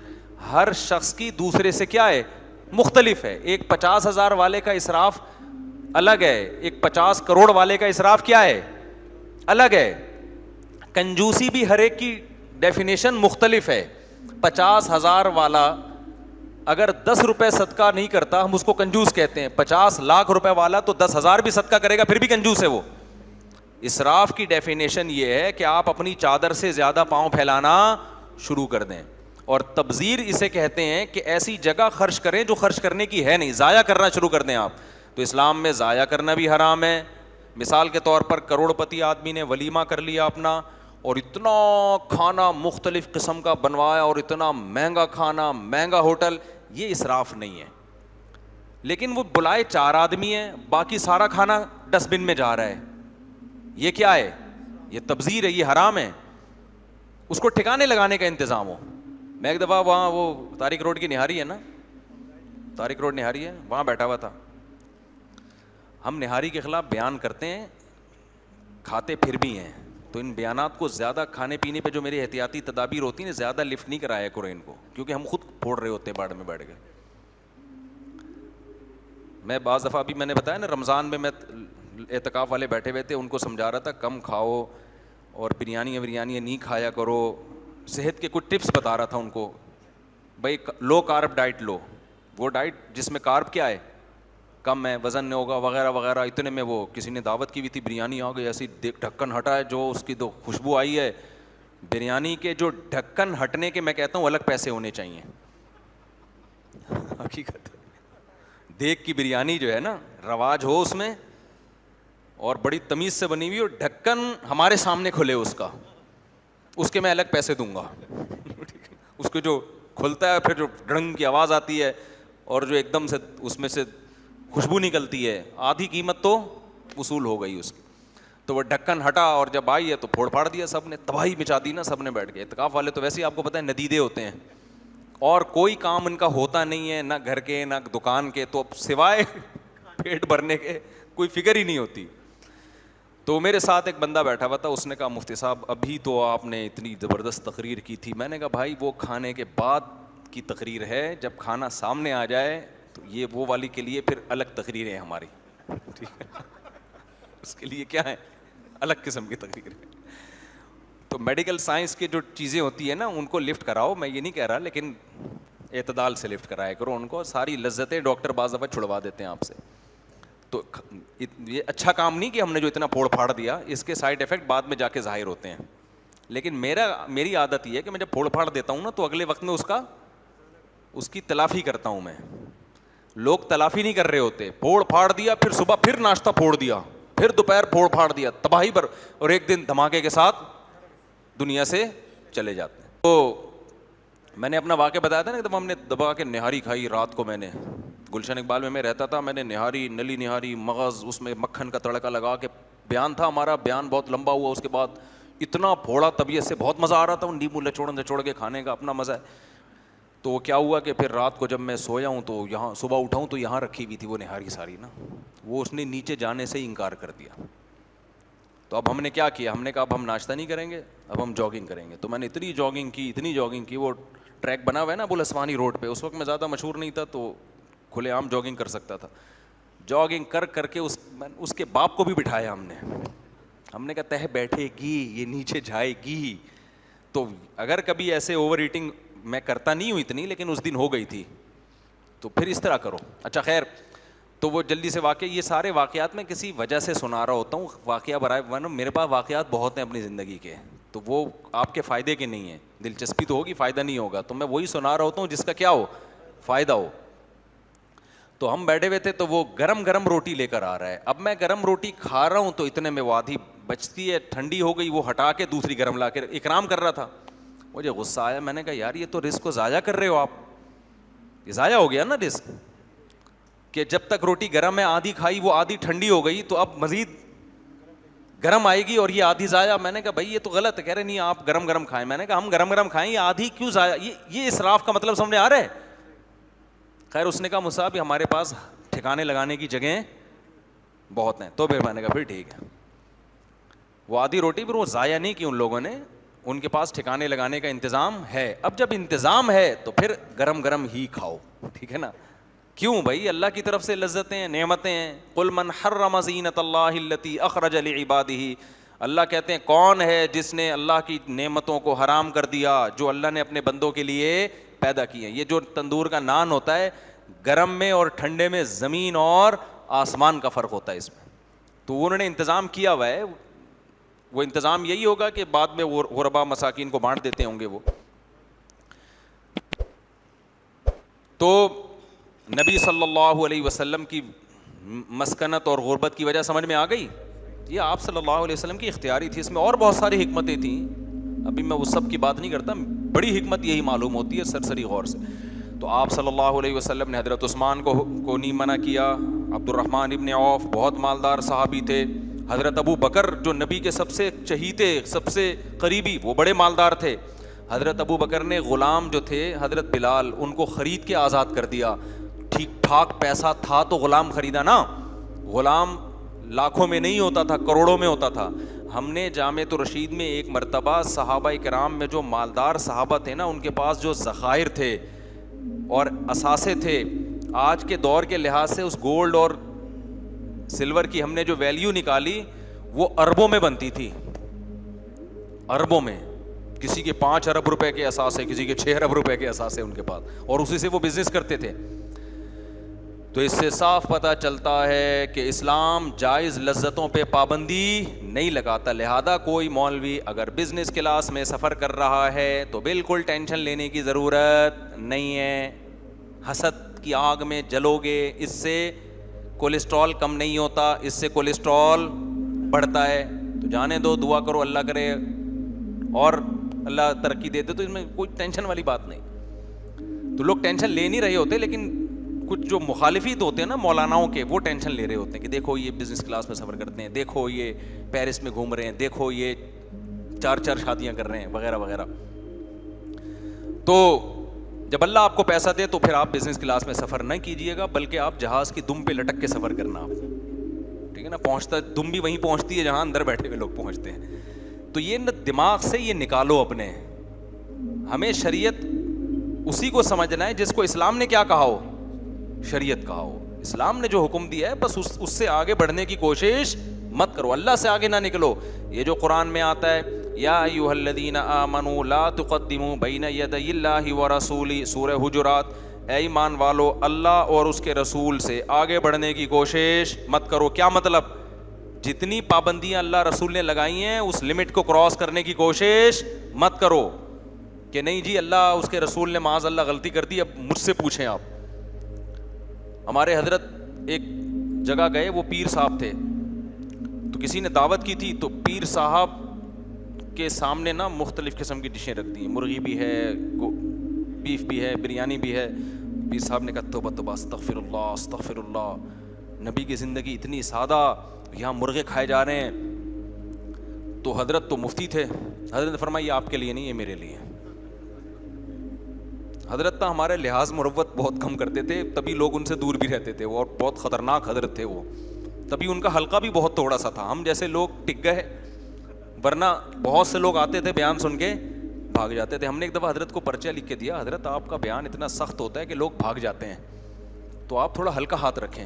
ہر شخص کی دوسرے سے کیا ہے, مختلف ہے. ایک 50,000 والے کا اسراف الگ ہے, ایک 50 کروڑ والے کا اسراف کیا ہے, الگ ہے. کنجوسی بھی ہر ایک کی ڈیفینیشن مختلف ہے. 50,000 والا اگر 10 روپے صدقہ نہیں کرتا ہم اس کو کنجوس کہتے ہیں. 50 لاکھ روپے والا تو 10,000 بھی صدقہ کرے گا پھر بھی کنجوس ہے وہ. اسراف کی ڈیفینیشن یہ ہے کہ آپ اپنی چادر سے زیادہ پاؤں پھیلانا شروع کر دیں. اور تبذیر اسے کہتے ہیں کہ ایسی جگہ خرچ کریں جو خرچ کرنے کی ہے نہیں, ضائع کرنا شروع کر دیں آپ. تو اسلام میں ضائع کرنا بھی حرام ہے. مثال کے طور پر کروڑ پتی آدمی نے ولیمہ کر لیا اپنا, اور اتنا کھانا مختلف قسم کا بنوایا, اور اتنا مہنگا کھانا, مہنگا ہوٹل, یہ اسراف نہیں ہے. لیکن وہ بلائے 4 آدمی ہیں, باقی سارا کھانا ڈسٹ بن میں جا رہا ہے, یہ کیا ہے, یہ تبذیر ہے, یہ حرام ہے. اس کو ٹھکانے لگانے کا انتظام ہو. میں ایک دفعہ وہاں وہ طارق روڈ کی نہاری ہے نا, طارق روڈ نہاری ہے, وہاں بیٹھا ہوا تھا. ہم نہاری کے خلاف بیان کرتے ہیں, کھاتے پھر بھی ہیں, تو ان بیانات کو زیادہ کھانے پینے پہ جو میری احتیاطی تدابیر ہوتی ہیں زیادہ لفٹ نہیں کرایا کرو ان کو, کیونکہ ہم خود پھوڑ رہے ہوتے ہیں باڑ میں بیٹھ کے. میں بعض دفعہ ابھی میں نے بتایا نا, رمضان میں اعتکاف والے بیٹھے ہوئے تھے, ان کو سمجھا رہا تھا کم کھاؤ اور بریانی نہیں کھایا کرو, صحت کے کچھ ٹپس بتا رہا تھا ان کو. بھائی لو کارب ڈائٹ لو, وہ ڈائٹ جس میں کارب کیا ہے کم ہے, وزن نہیں ہوگا وغیرہ وغیرہ. اتنے میں وہ کسی نے دعوت کی ہوئی تھی, بریانی آ گئی, ایسی ڈھکن ہٹا ہے جو اس کی تو خوشبو آئی ہے. بریانی کے جو ڈھکن ہٹنے کے میں کہتا ہوں الگ پیسے ہونے چاہیے. حقیقت دیگ کی بریانی جو ہے نا, رواج ہو اس میں اور بڑی تمیز سے بنی ہوئی, اور ڈھکن ہمارے سامنے کھلے اس کا, اس کے میں الگ پیسے دوں گا. اس کو جو کھلتا ہے پھر جو ڈرنگ کی آواز آتی ہے اور جو ایک دم سے اس میں سے خوشبو نکلتی ہے, آدھی قیمت تو وصول ہو گئی اس کی. تو وہ ڈھکن ہٹا اور جب آئی ہے تو پھوڑ پھاڑ دیا سب نے, تباہی مچا دی نا سب نے بیٹھ کے. اعتکاف والے تو ویسے ہی آپ کو پتہ ہے ندیدے ہوتے ہیں, اور کوئی کام ان کا ہوتا نہیں ہے, نہ گھر کے نہ دکان کے, تو سوائے پیٹ بھرنے کے کوئی فکر ہی نہیں ہوتی. تو میرے ساتھ ایک بندہ بیٹھا ہوا تھا, اس نے کہا مفتی صاحب ابھی تو آپ نے اتنی زبردست تقریر کی تھی. میں نے کہا بھائی وہ کھانے کے بعد کی تقریر ہے, جب کھانا سامنے آ جائے تو یہ وہ والی کے لیے پھر الگ تقریر ہے ہماری, ٹھیک ہے, اس کے لیے کیا ہے الگ قسم کی تقریر ہے. تو میڈیکل سائنس کی جو چیزیں ہوتی ہیں نا ان کو لفٹ کراؤ, میں یہ نہیں کہہ رہا, لیکن اعتدال سے لفٹ کرایا کرو ان کو. ساری لذتیں ڈاکٹر بعض دفعہ چھڑوا دیتے ہیں آپ سے. تو یہ اچھا کام نہیں کہ ہم نے جو اتنا پھوڑ پھاڑ دیا, اس کے سائڈ افیکٹ بعد میں جا کے ظاہر ہوتے ہیں. لیکن میری عادت یہ ہے کہ میں جب پھوڑ پھاڑ دیتا ہوں نا تو اگلے وقت میں اس کی تلافی کرتا ہوں میں. لوگ تلافی نہیں کر رہے ہوتے, پھوڑ پھاڑ دیا, پھر صبح پھر ناشتہ پھوڑ دیا, پھر دوپہر پھوڑ پھاڑ دیا, تباہی پر, اور ایک دن دھماکے کے ساتھ دنیا سے چلے جاتے ہیں. تو میں نے اپنا واقعہ بتایا تھا نا کہ ہم نے دبا کے نہاری کھائی رات کو. میں نے گلشن اقبال میں رہتا تھا, میں نے نہاری, نلی نہاری, مغز, اس میں مکھن کا تڑکا لگا کے بیان تھا ہمارا. بیان بہت لمبا ہوا, اس کے بعد اتنا پھوڑا طبیعت سے, بہت مزہ آ رہا تھا نیمبو نچوڑ کے کھانے کا, اپنا مزہ ہے. تو وہ کیا ہوا کہ پھر رات کو جب میں سویا ہوں تو یہاں صبح اٹھا ہوں تو یہاں رکھی ہوئی تھی وہ نہاری ساری نا, وہ اس نے نیچے جانے سے ہی انکار کر دیا. تو اب ہم نے کیا کیا, ہم نے کہا اب ہم ناشتہ نہیں کریں گے, اب ہم جاگنگ کریں گے. تو میں نے اتنی جاگنگ کی, وہ ٹریک بنا ہوا ہے نا ابو الاسوانی روڈ پہ, اس وقت میں زیادہ مشہور نہیں تھا تو کھلے عام جاگنگ کر سکتا تھا. جاگنگ کر کے اس کے باپ کو بھی بٹھایا ہم نے کہا تہ بیٹھے گی یہ نیچے جائے گی. تو اگر کبھی ایسے اوور ایٹنگ میں کرتا نہیں ہوں اتنی, لیکن اس دن ہو گئی تھی, تو پھر اس طرح کرو. اچھا خیر, تو وہ جلدی سے واقعہ, یہ سارے واقعات میں کسی وجہ سے سنا رہا ہوتا ہوں, واقعہ برائے میرے پاس واقعات بہت ہیں اپنی زندگی کے, تو وہ آپ کے فائدے کے نہیں ہیں. دلچسپی تو ہوگی, فائدہ نہیں ہوگا, تو میں وہی سنا رہا ہوتا ہوں جس کا کیا ہو, فائدہ ہو. تو ہم بیٹھے ہوئے تھے تو وہ گرم روٹی لے کر آ رہا ہے. اب میں گرم روٹی کھا رہا ہوں تو اتنے میں وہ آدھی بچتی ہے, ٹھنڈی ہو گئی, وہ ہٹا کے دوسری گرم لا کے اکرام کر رہا تھا. مجھے غصہ آیا, میں نے کہا یار یہ تو رزق کو ضائع کر رہے ہو آپ, یہ ضائع ہو گیا نا رزق, کہ جب تک روٹی گرم ہے آدھی کھائی, وہ آدھی ٹھنڈی ہو گئی تو اب مزید گرم آئے گی اور یہ آدھی ضائع. میں نے کہا بھائی یہ تو غلط ہے. کہہ رہے نہیں آپ گرم کھائیں. میں نے کہا ہم گرم کھائیں, یہ آدھی کیوں ضائع, یہ اسراف کا مطلب سمجھ آ رہا ہے. خیر اس نے کہا مصعب ہمارے پاس ٹھکانے لگانے کی جگہیں بہت ہیں. تو پھر میں نے کہا پھر ٹھیک ہے, وہ آدھی روٹی پھر وہ ضائع نہیں کی ان لوگوں نے, ان کے پاس ٹھکانے لگانے کا انتظام ہے. اب جب انتظام ہے تو پھر گرم ہی کھاؤ, ٹھیک ہے نا. کیوں بھائی, اللہ کی طرف سے لذتیں ہیں, نعمتیں ہیں. قل من حرم زینت اللہ التی اخرج لعبادہ, اللہ کہتے ہیں کون ہے جس نے اللہ کی نعمتوں کو حرام کر دیا جو اللہ نے اپنے بندوں کے لیے پیدا کی ہیں. یہ جو تندور کا نان ہوتا ہے, گرم میں اور ٹھنڈے میں زمین اور آسمان کا فرق ہوتا ہے اس میں. تو انہوں نے انتظام کیا ہوا ہے, وہ انتظام یہی ہوگا کہ بعد میں وہ غربا مساکین کو بانٹ دیتے ہوں گے وہ. تو نبی صلی اللہ علیہ وسلم کی مسکنت اور غربت کی وجہ سمجھ میں آ گئی. یہ آپ صلی اللہ علیہ وسلم کی اختیاری تھی, اس میں اور بہت ساری حکمتیں تھیں, ابھی میں اس سب کی بات نہیں کرتا. بڑی حکمت یہی معلوم ہوتی ہے سرسری غور سے. تو آپ صلی اللہ علیہ وسلم نے حضرت عثمان کو نہیں منع کیا. عبد الرحمن ابن عوف بہت مالدار صحابی تھے. حضرت ابو بکر جو نبی کے سب سے چہیتے, سب سے قریبی, وہ بڑے مالدار تھے. حضرت ابو بکر نے غلام جو تھے حضرت بلال, ان کو خرید کے آزاد کر دیا. ٹھیک ٹھاک پیسہ تھا تو غلام خریدا نا, غلام لاکھوں میں نہیں ہوتا تھا, کروڑوں میں ہوتا تھا. ہم نے جامعۃ الرشید میں ایک مرتبہ صحابہ کرام میں جو مالدار صحابہ تھے نا, ان کے پاس جو ذخائر تھے اور اثاثے تھے, آج کے دور کے لحاظ سے اس گولڈ اور سلور کی ہم نے جو ویلیو نکالی وہ اربوں میں بنتی تھی, اربوں میں. کسی کے 5 ارب روپے کے اثاثے, کسی کے 6 ارب روپے کے اثاثے ان کے پاس, اور اسی سے وہ بزنس کرتے تھے. تو اس سے صاف پتہ چلتا ہے کہ اسلام جائز لذتوں پہ پابندی نہیں لگاتا. لہذا کوئی مولوی اگر بزنس کلاس میں سفر کر رہا ہے تو بالکل ٹینشن لینے کی ضرورت نہیں ہے. حسد کی آگ میں جلو گے, اس سے کولیسٹرول کم نہیں ہوتا, اس سے کولیسٹرول بڑھتا ہے. تو جانے دو, دعا کرو اللہ کرے اور اللہ ترقی دے دے, تو اس میں کوئی ٹینشن والی بات نہیں. تو لوگ ٹینشن لے نہیں رہے ہوتے, لیکن کچھ جو مخالفین ہوتے ہیں نا مولاناؤں کے, وہ ٹینشن لے رہے ہوتے ہیں کہ دیکھو یہ بزنس کلاس میں سفر کرتے ہیں, دیکھو یہ پیرس میں گھوم رہے ہیں, دیکھو یہ 4 شادیاں کر رہے ہیں وغیرہ وغیرہ. تو جب اللہ آپ کو پیسہ دے تو پھر آپ بزنس کلاس میں سفر نہ کیجیے گا, بلکہ آپ جہاز کی دم پہ لٹک کے سفر کرنا آپ, ٹھیک ہے نا. پہنچتا دم بھی وہیں پہنچتی ہے جہاں اندر بیٹھے ہوئے لوگ پہنچتے ہیں. تو یہ دماغ سے یہ نکالو اپنے. ہمیں شریعت اسی کو سمجھنا ہے جس کو اسلام نے کیا کہا ہو, شریعت کہا ہو. اسلام نے جو حکم دیا ہے بس اس سے آگے بڑھنے کی کوشش مت کرو, اللہ سے آگے نہ نکلو. یہ جو قرآن میں آتا ہے یا ایھا الذین آمنوا لا تقدموا بین یدی اللہ ورسولہ, سورہ حجرات, اے ایمان والو اللہ اور اس کے رسول سے آگے بڑھنے کی کوشش مت کرو. کیا مطلب؟ جتنی پابندیاں اللہ رسول نے لگائی ہیں اس لمٹ کو کراس کرنے کی کوشش مت کرو کہ نہیں جی اللہ اس کے رسول نے معاذ اللہ غلطی کر دی, اب مجھ سے پوچھیں آپ. ہمارے حضرت ایک جگہ گئے, وہ پیر صاحب تھے, تو کسی نے دعوت کی تھی, تو پیر صاحب کے سامنے نا مختلف قسم کی ڈشیں رکھ دی, مرغی بھی ہے, بیف بھی ہے, بریانی بھی ہے. پیر صاحب نے کہا توبہ توبہ, استغفر اللہ استغفر اللہ, نبی کی زندگی اتنی سادہ, یہاں مرغے کھائے جا رہے ہیں. تو حضرت تو مفتی تھے, حضرت نے فرمایا یہ آپ کے لیے نہیں, یہ میرے لیے. حضرت تو ہمارے لحاظ مروت بہت کم کرتے تھے, تبھی لوگ ان سے دور بھی رہتے تھے, اور بہت خطرناک حضرت تھے وہ, تبھی ان کا حلقہ بھی بہت تھوڑا سا تھا. ہم جیسے لوگ ٹک گئے, ورنہ بہت سے لوگ آتے تھے بیان سن کے بھاگ جاتے تھے. ہم نے ایک دفعہ حضرت کو پرچہ لکھ کے دیا, حضرت آپ کا بیان اتنا سخت ہوتا ہے کہ لوگ بھاگ جاتے ہیں, تو آپ تھوڑا ہلکا ہاتھ رکھیں.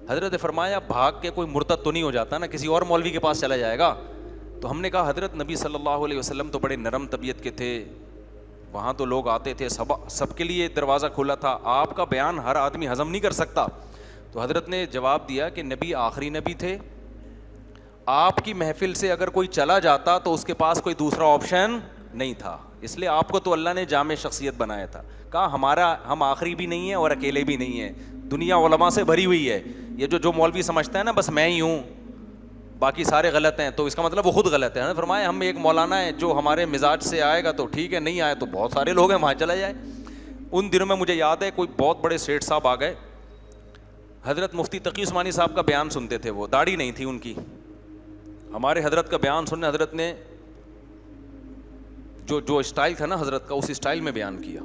حضرت نے فرمایا بھاگ کے کوئی مرتد تو نہیں ہو جاتا نا, کسی اور مولوی کے پاس چلا جائے گا. تو ہم نے کہا حضرت نبی صلی اللہ علیہ وسلم تو بڑے نرم طبیعت کے تھے, وہاں تو لوگ آتے تھے, سب کے لیے دروازہ کھلا تھا, آپ کا بیان ہر آدمی ہضم نہیں کر سکتا. تو حضرت نے جواب دیا کہ نبی آخری نبی تھے, آپ کی محفل سے اگر کوئی چلا جاتا تو اس کے پاس کوئی دوسرا آپشن نہیں تھا, اس لیے آپ کو تو اللہ نے جامع شخصیت بنایا تھا. کہا ہم آخری بھی نہیں ہیں اور اکیلے بھی نہیں ہیں, دنیا علماء سے بھری ہوئی ہے. یہ جو مولوی سمجھتا ہے نا بس میں ہی ہوں باقی سارے غلط ہیں, تو اس کا مطلب وہ خود غلط ہے. فرمایا ہم ایک مولانا ہے جو ہمارے مزاج سے آئے گا تو ٹھیک ہے, نہیں آئے تو بہت سارے لوگ ہیں وہاں چلا جائے. ان دنوں میں مجھے یاد ہے کوئی بہت بڑے سیٹھ صاحب آ گئے, حضرت مفتی تقی عثمانی صاحب کا بیان سنتے تھے, وہ داڑھی نہیں تھی ان کی. ہمارے حضرت کا بیان سننے, حضرت نے جو اسٹائل تھا نا حضرت کا, اس اسٹائل میں بیان کیا.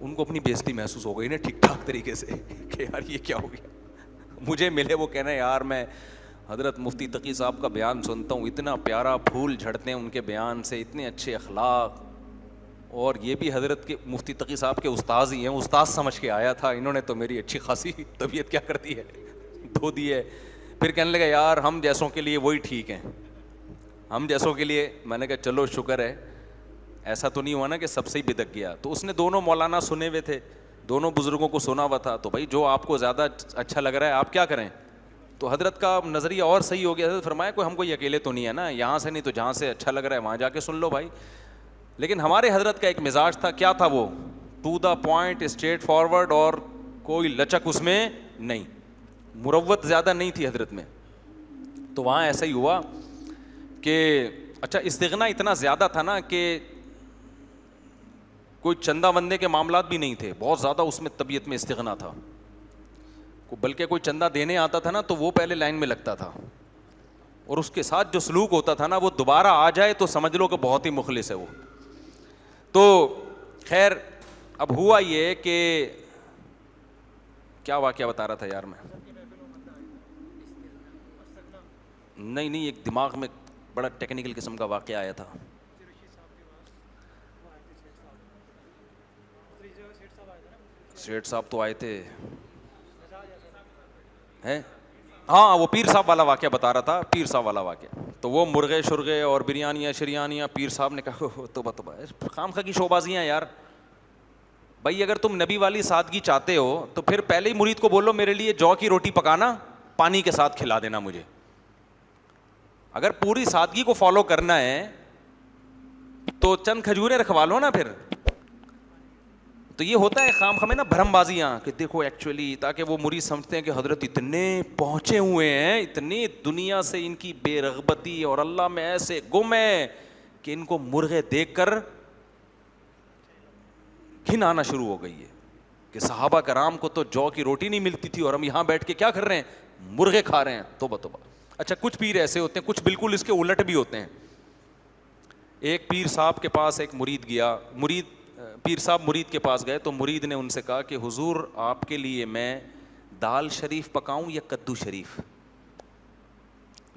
ان کو اپنی بےزتی محسوس ہو گئی نا ٹھیک ٹھاک طریقے سے کہ یار یہ کیا ہو گیا. مجھے ملے وہ کہنا یار میں حضرت مفتی تقی صاحب کا بیان سنتا ہوں, اتنا پیارا پھول جھڑتے ہیں ان کے بیان سے, اتنے اچھے اخلاق, اور یہ بھی حضرت کے مفتی تقی صاحب کے استاذ ہی ہیں, استاذ سمجھ کے آیا تھا, انہوں نے تو میری اچھی خاصی طبیعت کیا کرتی ہے دھو دی ہے. پھر کہنے لگا یار ہم جیسوں کے لیے وہی ٹھیک ہیں, ہم جیسوں کے لیے. میں نے کہا چلو شکر ہے, ایسا تو نہیں ہوا نا کہ سب سے ہی بدک گیا. تو اس نے دونوں مولانا سنے ہوئے تھے, دونوں بزرگوں کو سنا ہوا تھا, تو بھائی جو آپ کو زیادہ اچھا لگ رہا ہے آپ کیا کریں. تو حضرت کا نظریہ اور صحیح ہو گیا. حضرت فرمایا کوئی ہم کوئی اکیلے تو نہیں ہے نا, یہاں سے نہیں تو جہاں سے اچھا لگ رہا ہے وہاں جا کے سن لو بھائی. لیکن ہمارے حضرت کا ایک مزاج تھا, کیا تھا وہ, to the point, straightforward, اور کوئی لچک اس میں نہیں, مروت زیادہ نہیں تھی حضرت میں. تو وہاں ایسا ہی ہوا کہ اچھا استغنا اتنا زیادہ تھا نا کہ کوئی چندہ بندے کے معاملات بھی نہیں تھے, بہت زیادہ اس میں طبیعت میں استغنا تھا. بلکہ کوئی چندہ دینے آتا تھا نا تو وہ پہلے لائن میں لگتا تھا, اور اس کے ساتھ جو سلوک ہوتا تھا نا وہ دوبارہ آ جائے تو سمجھ لو کہ بہت ہی مخلص ہے وہ. تو خیر اب ہوا یہ کہ کیا واقعہ بتا رہا تھا یار میں, نہیں ایک دماغ میں بڑا ٹیکنیکل قسم کا واقعہ آیا تھا. سیٹھ صاحب تو آئے تھے ہیں. ہاں وہ پیر صاحب والا واقعہ بتا رہا تھا, پیر صاحب والا واقعہ. تو وہ مرغے شرغے اور بریانیاں شریانیاں, پیر صاحب نے کہا توبہ توبہ, خام خواہ کی شوبازیاں یار. بھائی اگر تم نبی والی سادگی چاہتے ہو تو پھر پہلے ہی مرید کو بولو میرے لیے جو کی روٹی پکانا, پانی کے ساتھ کھلا دینا مجھے. اگر پوری سادگی کو فالو کرنا ہے تو چند کھجوریں رکھوا لو نا پھر. تو یہ ہوتا ہے خام خامے نا بھرم بازیاں کہ دیکھو ایکچولی, تاکہ وہ مرید سمجھتے ہیں کہ حضرت اتنے پہنچے ہوئے ہیں, اتنی دنیا سے ان کی بے رغبتی اور اللہ میں ایسے گم ہے کہ ان کو مرغے دیکھ کر گھن آنا شروع ہو گئی ہے کہ صحابہ کرام کو تو جو کی روٹی نہیں ملتی تھی اور ہم یہاں بیٹھ کے کیا کر رہے ہیں, مرغے کھا رہے ہیں. توبہ توبہ. اچھا کچھ پیر ایسے ہوتے ہیں, کچھ بالکل اس کے الٹ بھی ہوتے ہیں. ایک پیر صاحب کے پاس ایک مرید گیا, پیر صاحب مرید کے پاس گئے تو مرید نے ان سے کہا کہ حضور آپ کے لیے میں دال شریف پکاؤں یا کدو شریف,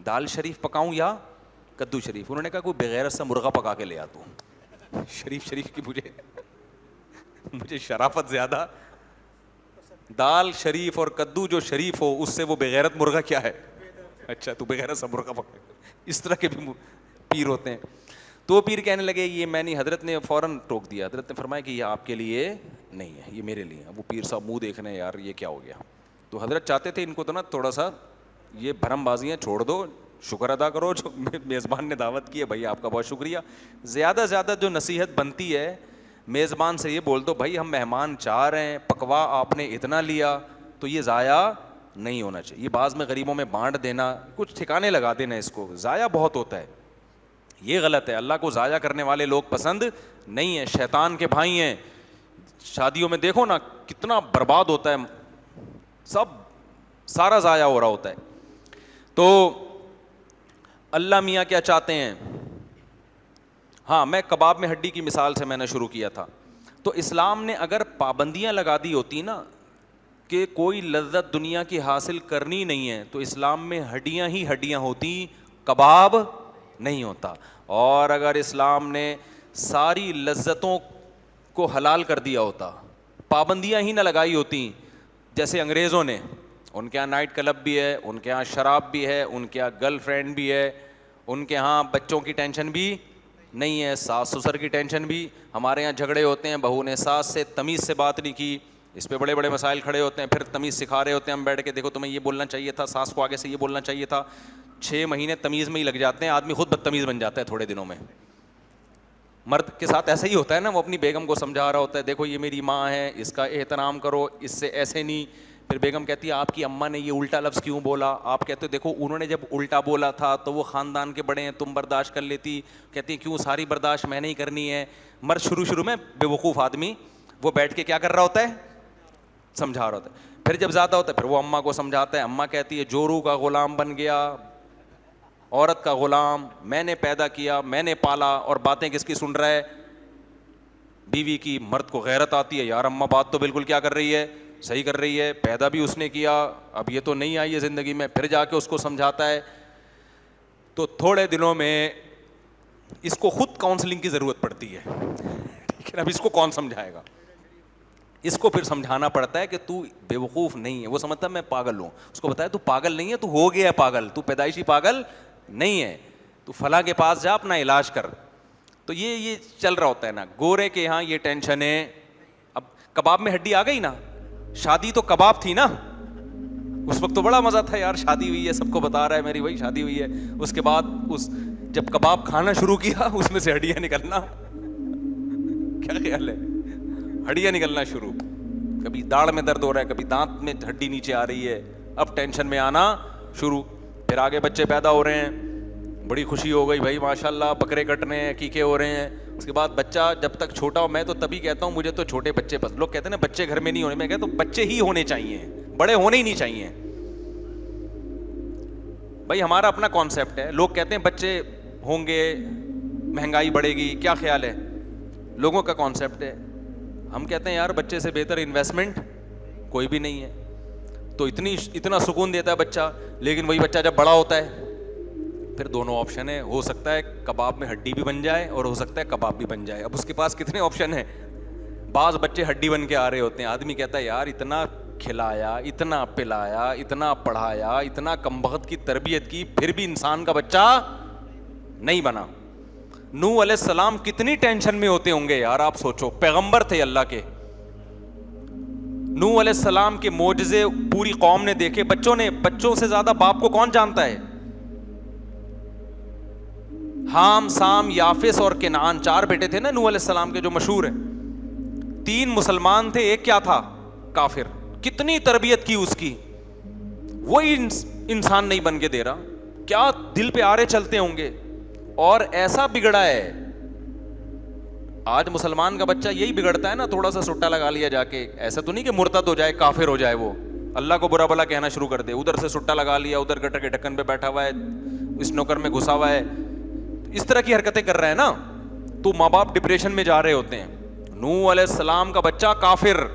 دال شریف پکاؤں یا کدو شریف. انہوں نے کہا کوئی بغیرت سا مرغا پکا کے لے آ تو. شریف کی مجھے شرافت زیادہ, دال شریف اور کدو جو شریف ہو اس سے وہ بغیرت مرغا کیا ہے. اچھا تو بغیرت سا مرغا پکا. اس طرح کے بھی پیر ہوتے ہیں. تو پیر کہنے لگے یہ میں نہیں, حضرت نے فوراً ٹوک دیا. حضرت نے فرمایا کہ یہ آپ کے لیے نہیں ہے, یہ میرے لیے. وہ پیر صاحب منہ دیکھ رہے ہیں یار یہ کیا ہو گیا. تو حضرت چاہتے تھے ان کو تو نا تھوڑا سا یہ بھرم بازیاں چھوڑ دو, شکر ادا کرو جو میزبان نے دعوت کی ہے, بھائی آپ کا بہت شکریہ. زیادہ سے زیادہ جو نصیحت بنتی ہے میزبان سے یہ بول دو بھائی ہم مہمان چاہ رہے ہیں, پکوا آپ نے اتنا لیا تو یہ ضائع نہیں ہونا چاہیے. یہ بعض میں غریبوں میں بانٹ دینا, کچھ ٹھکانے لگا دینا, اس کو ضائع بہت ہوتا ہے. یہ غلط ہے. اللہ کو ضائع کرنے والے لوگ پسند نہیں ہیں, شیطان کے بھائی ہیں. شادیوں میں دیکھو نا کتنا برباد ہوتا ہے, سب سارا ضائع ہو رہا ہوتا ہے. تو اللہ میاں کیا چاہتے ہیں. ہاں میں کباب میں ہڈی کی مثال سے میں نے شروع کیا تھا. تو اسلام نے اگر پابندیاں لگا دی ہوتی نا کہ کوئی لذت دنیا کی حاصل کرنی نہیں ہے تو اسلام میں ہڈیاں ہی ہڈیاں ہوتی, کباب نہیں ہوتا. اور اگر اسلام نے ساری لذتوں کو حلال کر دیا ہوتا, پابندیاں ہی نہ لگائی ہوتی جیسے انگریزوں نے, ان کے یہاں نائٹ کلب بھی ہے, ان کے یہاں شراب بھی ہے, ان کے یہاں گرل فرینڈ بھی ہے, ان کے یہاں بچوں کی ٹینشن بھی نہیں ہے, ساس سسر کی ٹینشن بھی. ہمارے یہاں جھگڑے ہوتے ہیں, بہو نے ساس سے تمیز سے بات نہیں کی, اس پہ بڑے بڑے مسائل کھڑے ہوتے ہیں, پھر تمیز سکھا رہے ہوتے ہیں ہم بیٹھ کے, دیکھو تمہیں یہ بولنا چاہیے تھا, ساس کو آگے سے یہ بولنا چاہیے تھا. 6 مہینے تمیز میں ہی لگ جاتے ہیں, آدمی خود بدتمیز بن جاتا ہے تھوڑے دنوں میں. مرد کے ساتھ ایسا ہی ہوتا ہے نا, وہ اپنی بیگم کو سمجھا رہا ہوتا ہے دیکھو یہ میری ماں ہے, اس کا احترام کرو, اس سے ایسے نہیں. پھر بیگم کہتی ہے آپ کی اماں نے یہ الٹا لفظ کیوں بولا, آپ کہتے ہو دیکھو انہوں نے جب الٹا بولا تھا تو وہ خاندان کے بڑے ہیں, تم برداشت کر لیتی. کہتی ہیں کیوں ساری برداشت میں نہیں کرنی ہے. مرد شروع میں بے وقوف آدمی وہ بیٹھ کے کیا کر رہا ہوتا ہے, سمجھا رہا ہوتا ہے. پھر جب زیادہ ہوتا ہے پھر وہ اماں کو سمجھاتا ہے, اماں کہتی ہے جورو کا غلام بن گیا, عورت کا غلام, میں نے پیدا کیا, میں نے پالا, اور باتیں کس کی سن رہا ہے, بیوی کی. مرد کو غیرت آتی ہے یار اماں بات تو بالکل کیا کر رہی ہے, صحیح کر رہی ہے, پیدا بھی اس نے کیا, اب یہ تو نہیں آئی ہے زندگی میں. پھر جا کے اس کو سمجھاتا ہے. تو تھوڑے دنوں میں اس کو خود کاؤنسلنگ کی ضرورت پڑتی ہے, ٹھیک ہے. اب اس کو کون سمجھائے گا, اس کو پھر سمجھانا پڑتا ہے کہ تو بے وقوف نہیں ہے. وہ سمجھتا ہے میں پاگل ہوں, اس کو بتایا تو پاگل نہیں ہے, تو ہو گیا ہے پاگل, تو پیدائشی پاگل نہیں ہے, تو فلاں کے پاس جا اپنا علاج کر. تو یہ چل رہا ہوتا ہے نا. گورے کے یہاں یہ ٹینشن ہے. اب کباب میں ہڈی آ گئی نا, شادی تو کباب تھی نا, اس وقت تو بڑا مزہ تھا یار, شادی ہوئی ہے, سب کو بتا رہا ہے میری بھائی شادی ہوئی ہے. اس کے بعد جب کباب کھانا شروع کیا اس میں سے ہڈیاں نکلنا, کیا خیال ہے, ہڈیاں نکلنا شروع. کبھی داڑھ میں درد ہو رہا ہے, کبھی دانت میں ہڈی نیچے آ رہی ہے, اب ٹینشن میں آنا شروع. پھر آگے بچے پیدا ہو رہے ہیں, بڑی خوشی ہو گئی بھائی ماشاء اللہ, بکرے کٹ رہے ہیں, عقیقے ہو رہے ہیں. اس کے بعد بچہ جب تک چھوٹا ہو, میں تو تبھی کہتا ہوں مجھے تو چھوٹے بچے پسند. لوگ کہتے ہیں نا بچے گھر میں نہیں ہونے, میں کہتا ہوں بچے ہی ہونے چاہیے, بڑے ہونے ہی نہیں چاہیے. بھائی ہمارا اپنا کانسیپٹ ہے. لوگ کہتے ہیں بچے ہوں گے مہنگائی بڑھے گی, کیا خیال ہے, لوگوں کا کانسیپٹ ہے. ہم کہتے ہیں یار بچے سے بہتر انویسٹمنٹ کوئی بھی نہیں ہے. تو اتنا سکون دیتا ہے بچہ, لیکن وہی بچہ جب بڑا ہوتا ہے پھر دونوں آپشن ہے, ہو سکتا ہے کباب میں ہڈی بھی بن جائے اور ہو سکتا ہے کباب بھی بن جائے. اب اس کے پاس کتنے آپشن ہیں. بعض بچے ہڈی بن کے آ رہے ہوتے ہیں, آدمی کہتا ہے یار اتنا کھلایا, اتنا پلایا, اتنا پڑھایا, اتنا کمبخت کی تربیت کی, پھر بھی انسان کا بچہ نہیں بنا. نوح علیہ السلام کتنی ٹینشن میں ہوتے ہوں گے یار, آپ سوچو, پیغمبر تھے اللہ کے. نوح علیہ السلام کے معجزے پوری قوم نے دیکھے, بچوں سے زیادہ باپ کو کون جانتا ہے. حام, سام, یافس اور کنعان 4 بیٹے تھے نا نوح علیہ السلام کے جو مشہور ہیں. 3 مسلمان تھے, ایک کیا تھا, کافر. کتنی تربیت کی اس کی, وہی انسان نہیں بن کے دے رہا. کیا دل پہ آرے چلتے ہوں گے. اور ایسا بگڑا ہے آج مسلمان کا بچہ, یہی بگڑتا ہے نا, تھوڑا سا سٹا لگا لیا جا کے. ایسا تو نہیں کہ مرتد ہو جائے, کافر ہو جائے, وہ اللہ کو برا بلا کہنا شروع کر دے. ادھر سے سٹا لگا لیا, ادھر گٹر کے ڈھکن پہ بیٹھا ہوا ہے, اس نوکر میں گھسا ہوا ہے, اس طرح کی حرکتیں کر رہا ہے نا, تو ماں باپ ڈپریشن میں جا رہے ہوتے ہیں. نوح علیہ السلام کا بچہ کافر,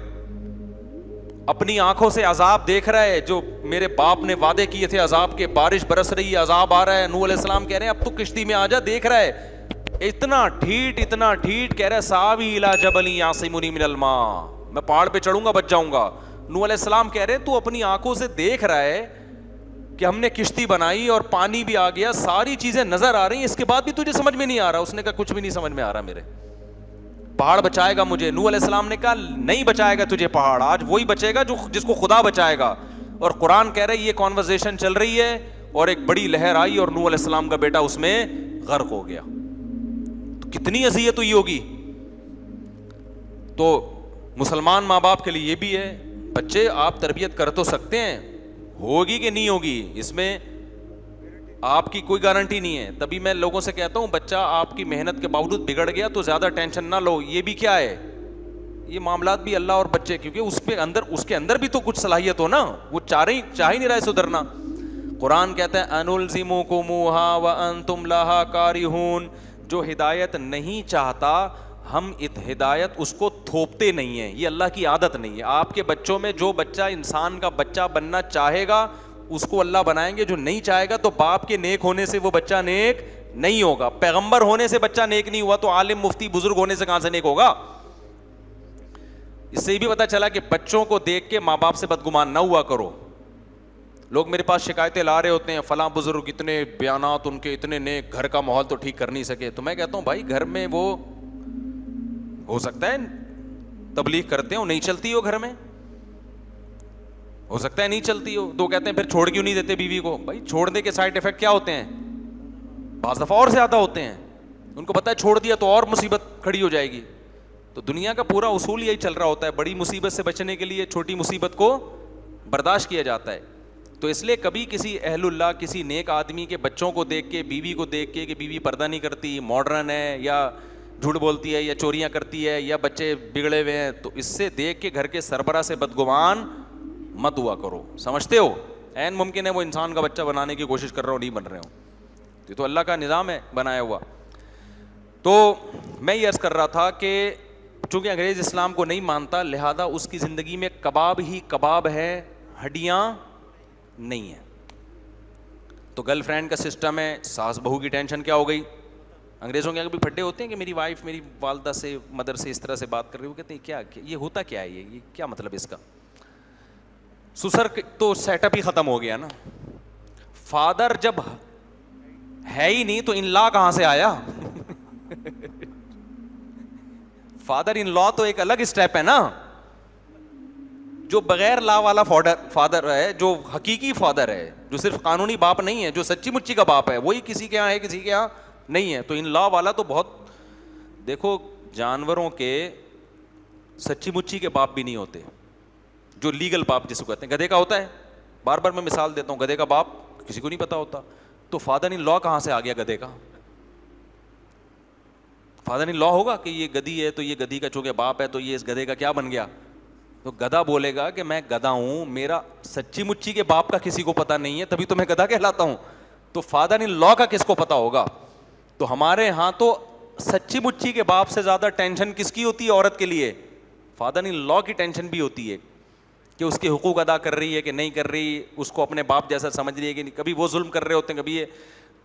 اپنی آنکھوں سے عذاب دیکھ رہا ہے, جو میرے باپ نے وعدے کیے تھے عذاب کے, بارش برس رہی ہے, عذاب آ رہا ہے. نوح علیہ السلام کہہ رہے ہیں اب تو کشتی میں آ جا, دیکھ رہا ہے اتنا ڈھیٹ کہہ رہا ہے ساوی الی جبل یعصمنی من الماء, میں پہاڑ پہ چڑھوں گا بچ جاؤں گا. نوح علیہ السلام کہہ رہے ہیں تو اپنی آنکھوں سے دیکھ رہا ہے کہ ہم نے کشتی بنائی اور پانی بھی آ گیا, ساری چیزیں نظر آ رہی ہیں, اس کے بعد بھی تجھے سمجھ میں نہیں آ رہا. اس نے کہا کچھ بھی نہیں سمجھ میں آ رہا میرے, پہاڑ بچائے گا مجھے. نوح علیہ السلام نے کہا نہیں بچائے گا تجھے پہاڑ, آج وہی بچے گا جس کو خدا بچائے گا. اور قرآن کہہ رہا ہے یہ کانورزیشن چل رہی ہے اور ایک بڑی لہر آئی اور نوح علیہ السلام کا بیٹا اس میں غرق ہو گیا. تو کتنی اذیت ہوئی ہوگی. تو مسلمان ماں باپ کے لیے یہ بھی ہے, بچے آپ تربیت کر تو سکتے ہیں, ہوگی کہ نہیں ہوگی اس میں آپ کی کوئی گارنٹی نہیں ہے. تبھی میں لوگوں سے کہتا ہوں بچہ آپ کی محنت کے باوجود بگڑ گیا تو زیادہ ٹینشن نہ لو, یہ بھی کیا ہے, یہ معاملات بھی اللہ اور بچے, کیونکہ اس کے اندر بھی تو کچھ صلاحیت ہو نا, وہ چاہ ہی نہیں رہا ہے سدھرنا. قرآن کہتا ہے انلزمکموہا وانتم لہا کارہون, جو ہدایت نہیں چاہتا ہم ہدایت اس کو تھوپتے نہیں ہیں, یہ اللہ کی عادت نہیں ہے. آپ کے بچوں میں جو بچہ انسان کا بچہ بننا چاہے گا اس کو اللہ بنائیں گے, جو نہیں چاہے گا تو باپ کے نیک ہونے سے وہ بچہ نیک نہیں ہوگا. پیغمبر ہونے سے بچہ نیک نہیں ہوا تو عالم مفتی بزرگ ہونے سے کہاں سے نیک ہوگا. اس سے بھی پتہ چلا کہ بچوں کو دیکھ کے ماں باپ سے بدگمان نہ ہوا کرو. لوگ میرے پاس شکایتیں لا رہے ہوتے ہیں, فلاں بزرگ اتنے بیانات ان کے اتنے نیک, گھر کا ماحول تو ٹھیک کر نہیں سکے. تو میں کہتا ہوں بھائی گھر میں وہ ہو سکتا ہے تبلیغ کرتے ہو, نہیں چلتی ہو گھر میں, ہو سکتا ہے نہیں چلتی ہو. تو کہتے ہیں پھر چھوڑ کیوں نہیں دیتے بیوی کو. بھائی چھوڑنے کے سائڈ افیکٹ کیا ہوتے ہیں, بعض دفعہ اور زیادہ ہوتے ہیں. ان کو پتہ ہے چھوڑ دیا تو اور مصیبت کھڑی ہو جائے گی. تو دنیا کا پورا اصول یہی چل رہا ہوتا ہے, بڑی مصیبت سے بچنے کے لیے چھوٹی مصیبت کو برداشت کیا جاتا ہے. تو اس لیے کبھی کسی اہل اللہ, کسی نیک آدمی کے بچوں کو دیکھ کے, بیوی کو دیکھ کے کہ بیوی پردہ نہیں کرتی, ماڈرن ہے, یا جھوٹ بولتی ہے, یا چوریاں کرتی ہے, یا بچے بگڑے ہوئے ہیں, تو اس سے دیکھ کے گھر کے سربراہ سے بدگمان مت ہوا کرو. سمجھتے ہو عین ممکن ہے وہ انسان کا بچہ بنانے کی کوشش کر رہا ہو, نہیں بن رہے ہو, یہ تو اللہ کا نظام ہے بنایا ہوا. تو میں یہ عرض کر رہا تھا کہ چونکہ انگریز اسلام کو نہیں مانتا, لہذا اس کی زندگی میں کباب ہی کباب ہے, ہڈیاں نہیں ہیں. تو گرل فرینڈ کا سسٹم ہے, ساس بہو کی ٹینشن کیا ہو گئی. انگریزوں کے بھی پھڈے ہوتے ہیں کہ میری وائف میری والدہ سے, مدر سے اس طرح سے بات کر رہی, وہ کہتے ہیں کیا یہ ہوتا کیا ہے, یہ کیا مطلب اس کا. سسر تو سیٹ اپ ہی ختم ہو گیا نا. فادر جب ہے ہی نہیں تو ان لا کہاں سے آیا. فادر ان لا تو ایک الگ اسٹیپ ہے نا, جو بغیر لا والا فادر ہے, جو حقیقی فادر ہے, جو صرف قانونی باپ نہیں ہے, جو سچی مچی کا باپ ہے, وہی کسی کے یہاں ہے کسی کے یہاں نہیں ہے. تو ان لا والا تو بہت, دیکھو جانوروں کے سچی مچی کے باپ بھی نہیں ہوتے, جو لیگل باپ جس کو کہتے ہیں. گدھے کا ہوتا ہے, بار بار میں مثال دیتا ہوں, گدھے کا باپ کسی کو نہیں پتا ہوتا. تو فادر ان لا کہاں سے آ گیا گدھے کا. فادر ان لا ہوگا کہ یہ گدھی ہے تو یہ گدھی کا چونکہ باپ ہے تو یہ اس گدھے کا کیا بن گیا. تو گدھا بولے گا کہ میں گدھا ہوں, میرا سچی مچی کے باپ کا کسی کو پتا نہیں ہے, تبھی تو میں گدھا کہلاتا ہوں. تو فادر ان لا کا کس کو پتا ہوگا. تو ہمارے ہاں تو سچی مچی کے باپ سے زیادہ ٹینشن کس کی ہوتی ہے عورت کے لیے, فادر ان لا کی ٹینشن بھی ہوتی ہے کہ اس کے حقوق ادا کر رہی ہے کہ نہیں کر رہی, اس کو اپنے باپ جیسا سمجھ رہی ہے کہ نہیں. کبھی وہ ظلم کر رہے ہوتے ہیں, کبھی یہ.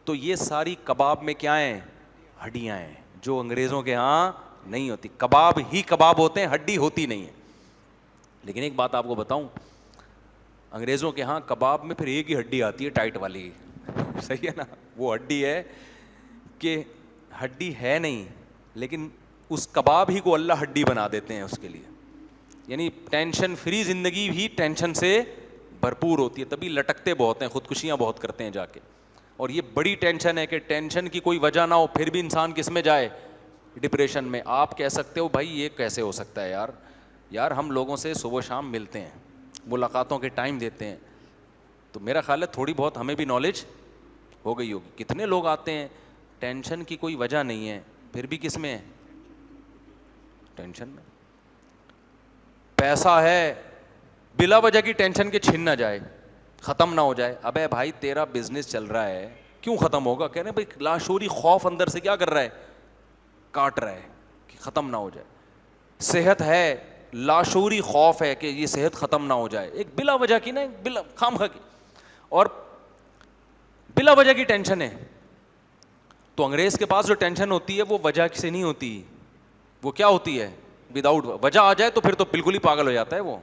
تو یہ ساری کباب میں کیا ہیں؟ ہڈیاں ہیں، جو انگریزوں کے ہاں نہیں ہوتی. کباب ہی کباب ہوتے ہیں، ہڈی ہوتی نہیں ہے. لیکن ایک بات آپ کو بتاؤں، انگریزوں کے ہاں کباب میں پھر ایک ہی ہڈی آتی ہے ٹائٹ والی. صحیح ہے نا؟ وہ ہڈی ہے کہ ہڈی ہے نہیں، لیکن اس کباب ہی کو اللہ ہڈی بنا دیتے ہیں اس کے لیے. یعنی ٹینشن فری زندگی بھی ٹینشن سے بھرپور ہوتی ہے، تبھی لٹکتے بہت ہیں، خودکشیاں بہت کرتے ہیں جا کے. اور یہ بڑی ٹینشن ہے کہ ٹینشن کی کوئی وجہ نہ ہو پھر بھی انسان کس میں جائے؟ ڈپریشن میں. آپ کہہ سکتے ہو بھائی یہ کیسے ہو سکتا ہے یار ہم لوگوں سے صبح و شام ملتے ہیں، ملاقاتوں کے ٹائم دیتے ہیں، تو میرا خیال ہے تھوڑی بہت ہمیں بھی نالج ہو گئی ہوگی. کتنے لوگ آتے ہیں ٹینشن کی کوئی وجہ نہیں ہے پھر بھی کس میں ہے؟ ٹینشن میں. پیسہ ہے، بلا وجہ کی ٹینشن کے چھن نہ جائے، ختم نہ ہو جائے. ابے بھائی تیرا بزنس چل رہا ہے، کیوں ختم ہوگا؟ کہہ رہے ہیں بھائی لاشعوری خوف اندر سے کیا کر رہا ہے؟ کاٹ رہا ہے کہ ختم نہ ہو جائے. صحت ہے، لاشعوری خوف ہے کہ یہ صحت ختم نہ ہو جائے. ایک بلا وجہ کی نا، بلا خامخواہ کی اور بلا وجہ کی ٹینشن ہے. تو انگریز کے پاس جو ٹینشن ہوتی ہے وہ وجہ سے نہیں ہوتی، وہ کیا ہوتی ہے؟ وداؤٹ وجہ آ جائے تو پھر تو بالکل ہی پاگل ہو جاتا ہے وہ.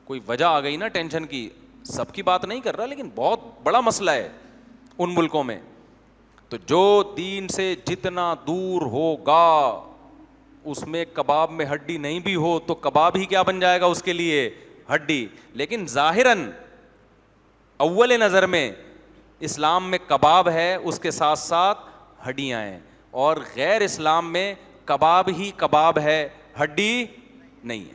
کوئی وجہ آ گئی نا ٹینشن کی، سب کی بات نہیں کر رہا لیکن بہت بڑا مسئلہ ہے ان ملکوں میں. تو جو دین سے جتنا دور ہوگا، اس میں کباب میں ہڈی نہیں بھی ہو تو کباب ہی کیا بن جائے گا اس کے لیے؟ ہڈی. لیکن ظاہراً اول نظر میں اسلام میں کباب ہے، اس کے ساتھ ساتھ ہڈیاں ہیں، اور غیر اسلام میں کباب ہی کباب ہے، ہڈی نہیں ہے.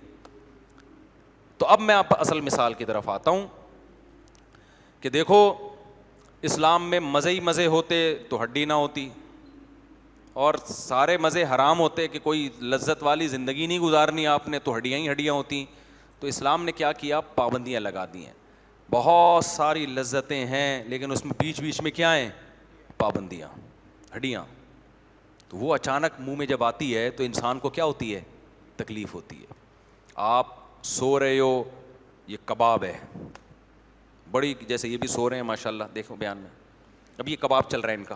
تو اب میں آپ اصل مثال کی طرف آتا ہوں کہ دیکھو اسلام میں مزے ہی مزے ہوتے تو ہڈی نہ ہوتی، اور سارے مزے حرام ہوتے کہ کوئی لذت والی زندگی نہیں گزارنی آپ نے تو ہڈیاں ہی ہڈیاں ہوتی. تو اسلام نے کیا کیا؟ پابندیاں لگا دی ہیں. بہت ساری لذتیں ہیں لیکن اس میں بیچ بیچ میں کیا ہیں؟ پابندیاں، ہڈیاں. تو وہ اچانک منہ میں جب آتی ہے تو انسان کو کیا ہوتی ہے؟ تکلیف ہوتی ہے. آپ سو رہے ہو، یہ کباب ہے بڑی، جیسے یہ بھی سو رہے ہیں ماشاء اللہ، دیکھو بیان میں اب یہ کباب چل رہا ہے ان کا،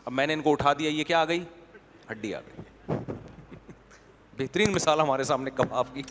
اب میں نے ان کو اٹھا دیا، یہ کیا آ گئی؟ ہڈی آ گئی. بہترین مثال ہمارے سامنے کباب کی.